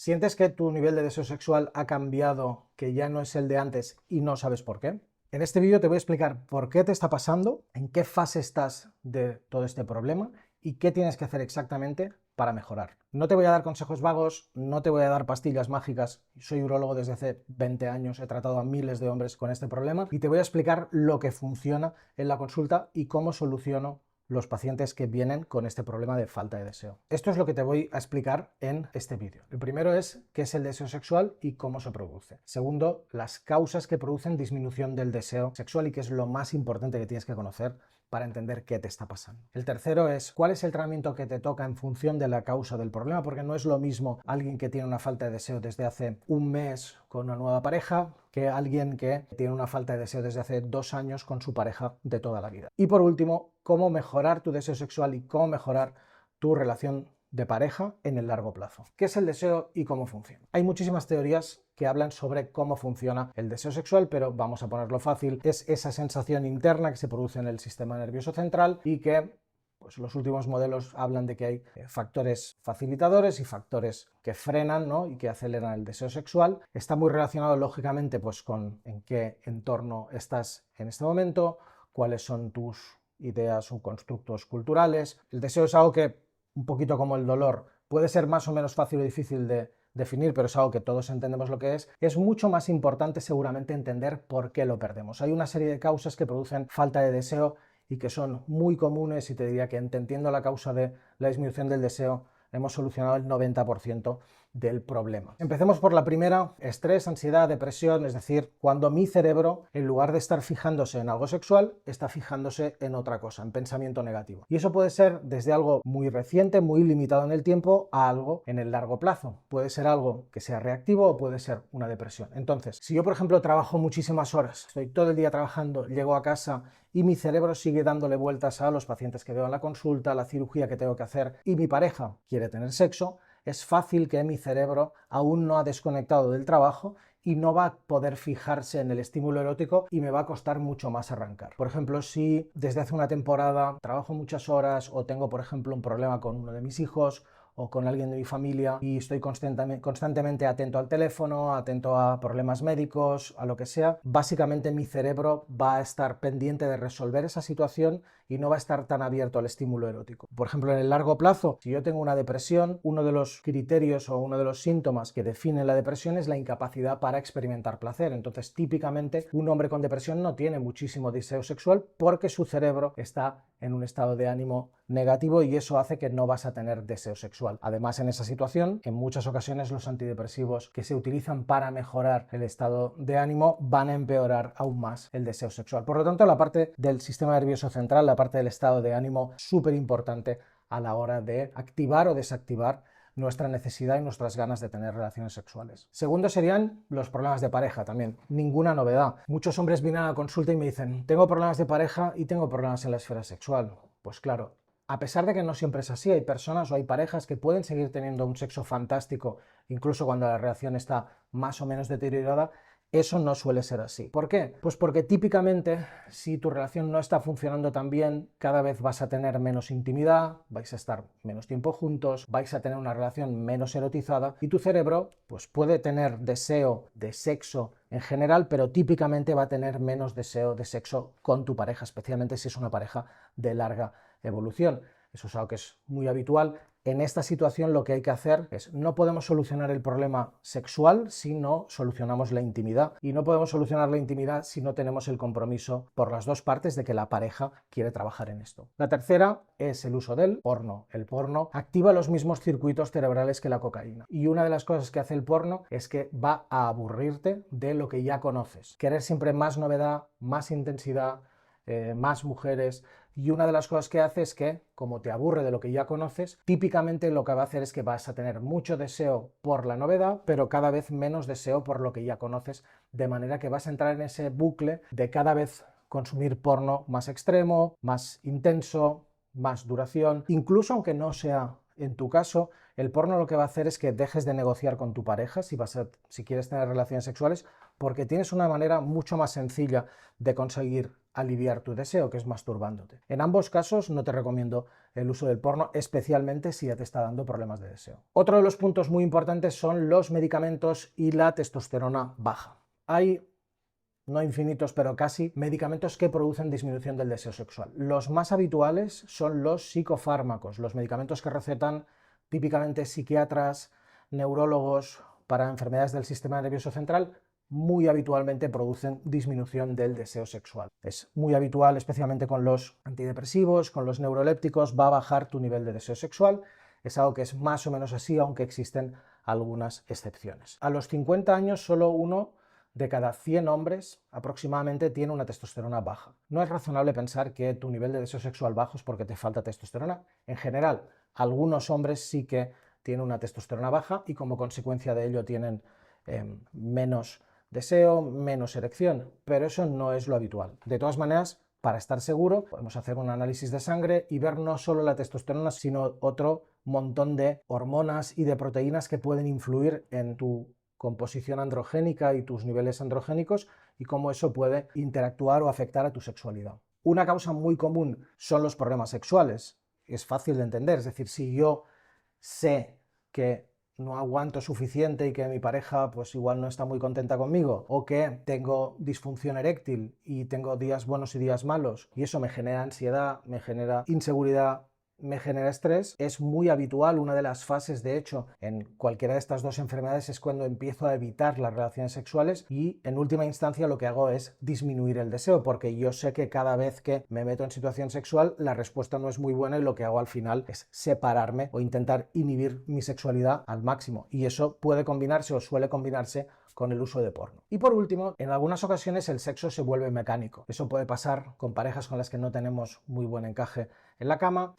¿Sientes que tu nivel de deseo sexual ha cambiado, que ya no es el de antes y no sabes por qué? En este vídeo te voy a explicar por qué te está pasando, en qué fase estás de todo este problema y qué tienes que hacer exactamente para mejorar. No te voy a dar consejos vagos, no te voy a dar pastillas mágicas. Soy urólogo desde hace 20 años, he tratado a miles de hombres con este problema y te voy a explicar lo que funciona en la consulta y cómo soluciono los pacientes que vienen con este problema de falta de deseo. Esto es lo que te voy a explicar en este vídeo. El primero es qué es el deseo sexual y cómo se produce. Segundo, las causas que producen disminución del deseo sexual y que es lo más importante que tienes que conocer para entender qué te está pasando. El tercero es cuál es el tratamiento que te toca en función de la causa del problema, porque no es lo mismo alguien que tiene una falta de deseo desde hace un mes con una nueva pareja que alguien que tiene una falta de deseo desde hace 2 años con su pareja de toda la vida. Y por último, cómo mejorar tu deseo sexual y cómo mejorar tu relación de pareja en el largo plazo. ¿Qué es el deseo y cómo funciona? Hay muchísimas teorías que hablan sobre cómo funciona el deseo sexual, pero vamos a ponerlo fácil. Es esa sensación interna que se produce en el sistema nervioso central y que pues los últimos modelos hablan de que hay factores facilitadores y factores que frenan, ¿no? Y que aceleran el deseo sexual. Está muy relacionado lógicamente pues con en qué entorno estás en este momento, cuáles son tus ideas o constructos culturales. El deseo es algo que, un poquito como el dolor, puede ser más o menos fácil o difícil de definir, pero es algo que todos entendemos lo que es mucho más importante seguramente entender por qué lo perdemos. Hay una serie de causas que producen falta de deseo y que son muy comunes y te diría que entendiendo la causa de la disminución del deseo hemos solucionado el 90% del problema. Empecemos por la primera, estrés, ansiedad, depresión, es decir, cuando mi cerebro, en lugar de estar fijándose en algo sexual, está fijándose en otra cosa, en pensamiento negativo. Y eso puede ser desde algo muy reciente, muy limitado en el tiempo, a algo en el largo plazo. Puede ser algo que sea reactivo o puede ser una depresión. Entonces, si yo, por ejemplo, trabajo muchísimas horas, estoy todo el día trabajando, llego a casa y mi cerebro sigue dándole vueltas a los pacientes que veo en la consulta, a la cirugía que tengo que hacer y mi pareja quiere tener sexo, es fácil que mi cerebro aún no ha desconectado del trabajo y no va a poder fijarse en el estímulo erótico y me va a costar mucho más arrancar. Por ejemplo, si desde hace una temporada trabajo muchas horas o tengo, por ejemplo, un problema con uno de mis hijos o con alguien de mi familia y estoy constantemente atento al teléfono, atento a problemas médicos, a lo que sea, básicamente mi cerebro va a estar pendiente de resolver esa situación y no va a estar tan abierto al estímulo erótico. Por ejemplo, en el largo plazo, si yo tengo una depresión, uno de los criterios o uno de los síntomas que definen la depresión es la incapacidad para experimentar placer. Entonces, típicamente, un hombre con depresión no tiene muchísimo deseo sexual porque su cerebro está en un estado de ánimo negativo y eso hace que no vas a tener deseo sexual. Además, en esa situación, en muchas ocasiones los antidepresivos que se utilizan para mejorar el estado de ánimo van a empeorar aún más el deseo sexual. Por lo tanto, la parte del sistema nervioso central, la parte del estado de ánimo, súper importante a la hora de activar o desactivar nuestra necesidad y nuestras ganas de tener relaciones sexuales. Segundo serían los problemas de pareja también. Ninguna novedad. Muchos hombres vienen a la consulta y me dicen, tengo problemas de pareja y tengo problemas en la esfera sexual. Pues claro, a pesar de que no siempre es así, hay personas o hay parejas que pueden seguir teniendo un sexo fantástico, incluso cuando la relación está más o menos deteriorada. Eso no suele ser así. ¿Por qué? Pues porque típicamente si tu relación no está funcionando tan bien, cada vez vas a tener menos intimidad, vais a estar menos tiempo juntos, vais a tener una relación menos erotizada y tu cerebro pues puede tener deseo de sexo en general, pero típicamente va a tener menos deseo de sexo con tu pareja, especialmente si es una pareja de larga evolución. Eso es algo que es muy habitual. En esta situación lo que hay que hacer es, no podemos solucionar el problema sexual si no solucionamos la intimidad y no podemos solucionar la intimidad si no tenemos el compromiso por las dos partes de que la pareja quiere trabajar en esto. La tercera es el uso del porno. El porno activa los mismos circuitos cerebrales que la cocaína y una de las cosas que hace el porno es que va a aburrirte de lo que ya conoces. Querer siempre más novedad, más intensidad, más mujeres, y una de las cosas que hace es que, como te aburre de lo que ya conoces, típicamente lo que va a hacer es que vas a tener mucho deseo por la novedad, pero cada vez menos deseo por lo que ya conoces, de manera que vas a entrar en ese bucle de cada vez consumir porno más extremo, más intenso, más duración, incluso aunque no sea en tu caso, el porno lo que va a hacer es que dejes de negociar con tu pareja si quieres tener relaciones sexuales, porque tienes una manera mucho más sencilla de conseguir aliviar tu deseo, que es masturbándote. En ambos casos no te recomiendo el uso del porno, especialmente si ya te está dando problemas de deseo. Otro de los puntos muy importantes son los medicamentos y la testosterona baja. Hay, no infinitos, pero casi, medicamentos que producen disminución del deseo sexual. Los más habituales son los psicofármacos, los medicamentos que recetan típicamente psiquiatras, neurólogos para enfermedades del sistema nervioso central. Muy habitualmente producen disminución del deseo sexual. Es muy habitual, especialmente con los antidepresivos, con los neurolépticos, va a bajar tu nivel de deseo sexual. Es algo que es más o menos así, aunque existen algunas excepciones. A los 50 años, solo uno de cada 100 hombres aproximadamente tiene una testosterona baja. No es razonable pensar que tu nivel de deseo sexual bajo es porque te falta testosterona. En general, algunos hombres sí que tienen una testosterona baja y como consecuencia de ello tienen menos deseo, menos erección, pero eso no es lo habitual. De todas maneras, para estar seguro, podemos hacer un análisis de sangre y ver no solo la testosterona, sino otro montón de hormonas y de proteínas que pueden influir en tu composición androgénica y tus niveles androgénicos y cómo eso puede interactuar o afectar a tu sexualidad. Una causa muy común son los problemas sexuales. Es fácil de entender, es decir, si yo sé que no aguanto suficiente y que mi pareja pues igual no está muy contenta conmigo, o que tengo disfunción eréctil y tengo días buenos y días malos y eso me genera ansiedad, me genera inseguridad, me genera estrés, es muy habitual. Una de las fases, de hecho, en cualquiera de estas dos enfermedades es cuando empiezo a evitar las relaciones sexuales y en última instancia lo que hago es disminuir el deseo, porque yo sé que cada vez que me meto en situación sexual la respuesta no es muy buena y lo que hago al final es separarme o intentar inhibir mi sexualidad al máximo, y eso puede combinarse o suele combinarse con el uso de porno. Y por último, en algunas ocasiones el sexo se vuelve mecánico. Eso puede pasar con parejas con las que no tenemos muy buen encaje en la cama,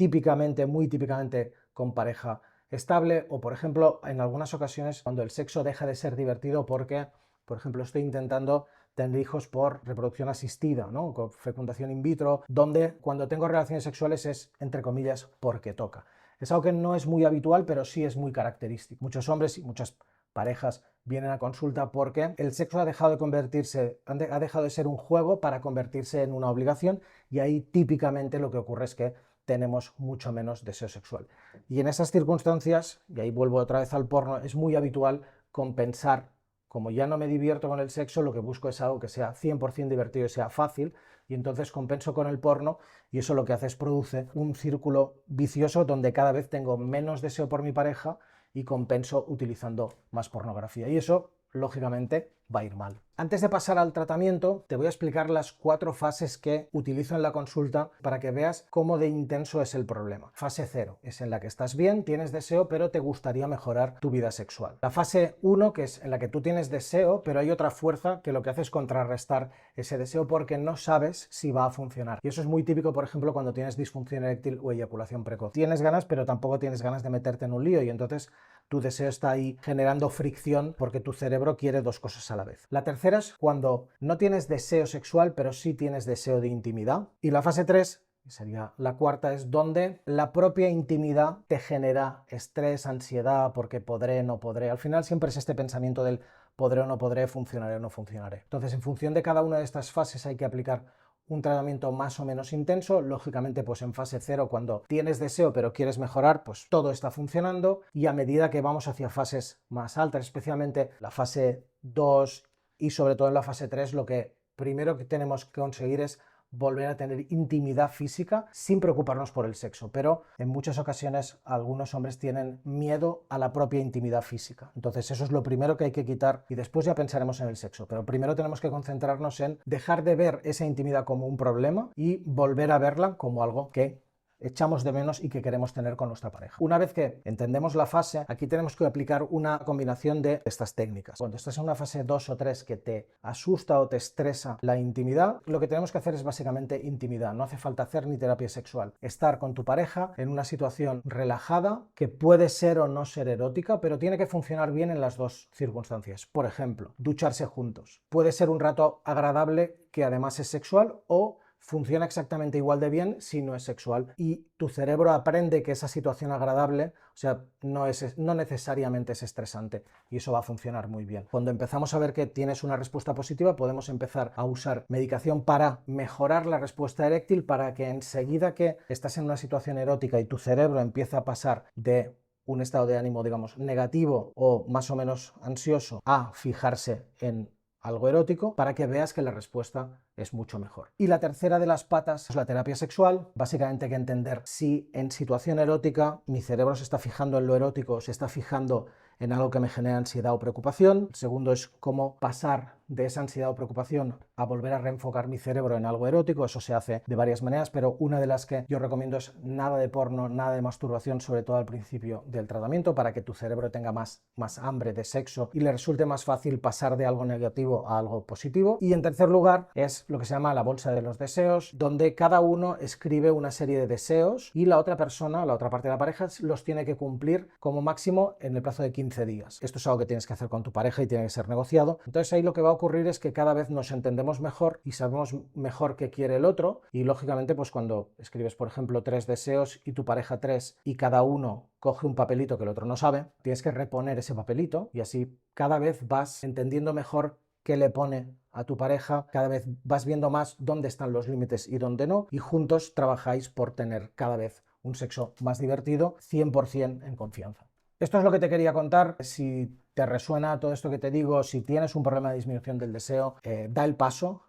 muy típicamente con pareja estable, o por ejemplo en algunas ocasiones cuando el sexo deja de ser divertido porque, por ejemplo, estoy intentando tener hijos por reproducción asistida, ¿no? Con fecundación in vitro, donde cuando tengo relaciones sexuales es, entre comillas, porque toca. Es algo que no es muy habitual, pero sí es muy característico. Muchos hombres y muchas parejas vienen a consulta porque el sexo ha dejado de ser un juego para convertirse en una obligación, y ahí típicamente lo que ocurre es que tenemos mucho menos deseo sexual. Y en esas circunstancias, y ahí vuelvo otra vez al porno, es muy habitual compensar. Como ya no me divierto con el sexo, lo que busco es algo que sea 100% divertido y sea fácil, y entonces compenso con el porno, y eso lo que hace es produce un círculo vicioso donde cada vez tengo menos deseo por mi pareja y compenso utilizando más pornografía. Y eso, lógicamente, va a ir mal. Antes de pasar al tratamiento, te voy a explicar las 4 fases que utilizo en la consulta para que veas cómo de intenso es el problema. Fase 0 es en la que estás bien, tienes deseo, pero te gustaría mejorar tu vida sexual. La fase 1, que es en la que tú tienes deseo, pero hay otra fuerza que lo que hace es contrarrestar ese deseo porque no sabes si va a funcionar. Y eso es muy típico, por ejemplo, cuando tienes disfunción eréctil o eyaculación precoz. Tienes ganas, pero tampoco tienes ganas de meterte en un lío, y entonces tu deseo está ahí generando fricción porque tu cerebro quiere 2 cosas a la vez. La tercera es cuando no tienes deseo sexual, pero sí tienes deseo de intimidad. Y la fase 3, que sería la cuarta, es donde la propia intimidad te genera estrés, ansiedad, porque podré, no podré. Al final siempre es este pensamiento del podré o no podré, funcionaré o no funcionaré. Entonces, en función de cada una de estas fases hay que aplicar un tratamiento más o menos intenso. Lógicamente, pues en fase 0, cuando tienes deseo pero quieres mejorar, pues todo está funcionando, y a medida que vamos hacia fases más altas, especialmente la fase 2 y sobre todo en la fase 3, lo que primero que tenemos que conseguir es volver a tener intimidad física sin preocuparnos por el sexo, pero en muchas ocasiones algunos hombres tienen miedo a la propia intimidad física. Entonces eso es lo primero que hay que quitar y después ya pensaremos en el sexo, pero primero tenemos que concentrarnos en dejar de ver esa intimidad como un problema y volver a verla como algo que echamos de menos y que queremos tener con nuestra pareja. Una vez que entendemos la fase, aquí tenemos que aplicar una combinación de estas técnicas. Cuando estás en una fase 2 o 3 que te asusta o te estresa la intimidad, lo que tenemos que hacer es básicamente intimidad. No hace falta hacer ni terapia sexual. Estar con tu pareja en una situación relajada, que puede ser o no ser erótica, pero tiene que funcionar bien en las dos circunstancias. Por ejemplo, ducharse juntos. Puede ser un rato agradable que además es sexual, o funciona exactamente igual de bien si no es sexual, y tu cerebro aprende que esa situación agradable O sea, no necesariamente es estresante y eso va a funcionar muy bien. Cuando empezamos a ver que tienes una respuesta positiva, podemos empezar a usar medicación para mejorar la respuesta eréctil, para que enseguida que estás en una situación erótica y tu cerebro empieza a pasar de un estado de ánimo, digamos, negativo o más o menos ansioso a fijarse en algo erótico, para que veas que la respuesta es mucho mejor. Y la tercera de las patas es la terapia sexual. Básicamente hay que entender si en situación erótica mi cerebro se está fijando en lo erótico, se está fijando en algo que me genera ansiedad o preocupación. El segundo es cómo pasar de esa ansiedad o preocupación a volver a reenfocar mi cerebro en algo erótico. Eso se hace de varias maneras, pero una de las que yo recomiendo es nada de porno, nada de masturbación, sobre todo al principio del tratamiento, para que tu cerebro tenga más hambre de sexo y le resulte más fácil pasar de algo negativo a algo positivo. Y en tercer lugar es lo que se llama la bolsa de los deseos, donde cada uno escribe una serie de deseos y la otra persona, la otra parte de la pareja, los tiene que cumplir como máximo en el plazo de 15 días. Esto es algo que tienes que hacer con tu pareja y tiene que ser negociado. Entonces ahí lo que va a ocurrir es que cada vez nos entendemos mejor y sabemos mejor qué quiere el otro, y lógicamente pues cuando escribes por ejemplo 3 deseos y tu pareja 3 y cada uno coge un papelito que el otro no sabe, tienes que reponer ese papelito y así cada vez vas entendiendo mejor qué le pone a tu pareja, cada vez vas viendo más dónde están los límites y dónde no, y juntos trabajáis por tener cada vez un sexo más divertido, 100% en confianza. Esto es lo que te quería contar. Si te resuena todo esto que te digo, si tienes un problema de disminución del deseo, da el paso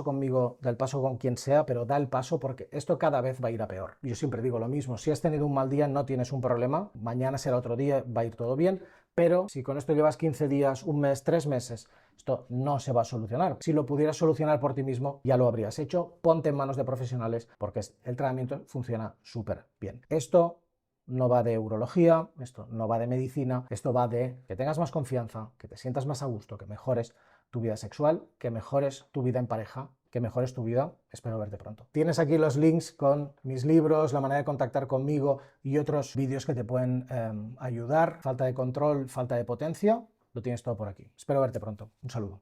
conmigo, da el paso con quien sea, pero da el paso, porque esto cada vez va a ir a peor. Yo siempre digo lo mismo: si has tenido un mal día no tienes un problema, mañana será otro día, va a ir todo bien, pero si con esto llevas 15 días, un mes, 3 meses, esto no se va a solucionar. Si lo pudieras solucionar por ti mismo, ya lo habrías hecho. Ponte en manos de profesionales, porque el tratamiento funciona súper bien. Esto no va de urología, esto no va de medicina, esto va de que tengas más confianza, que te sientas más a gusto, que mejores tu vida sexual, que mejores tu vida en pareja, que mejores tu vida. Espero verte pronto. Tienes aquí los links con mis libros, la manera de contactar conmigo y otros vídeos que te pueden ayudar. Falta de control, falta de potencia, lo tienes todo por aquí. Espero verte pronto. Un saludo.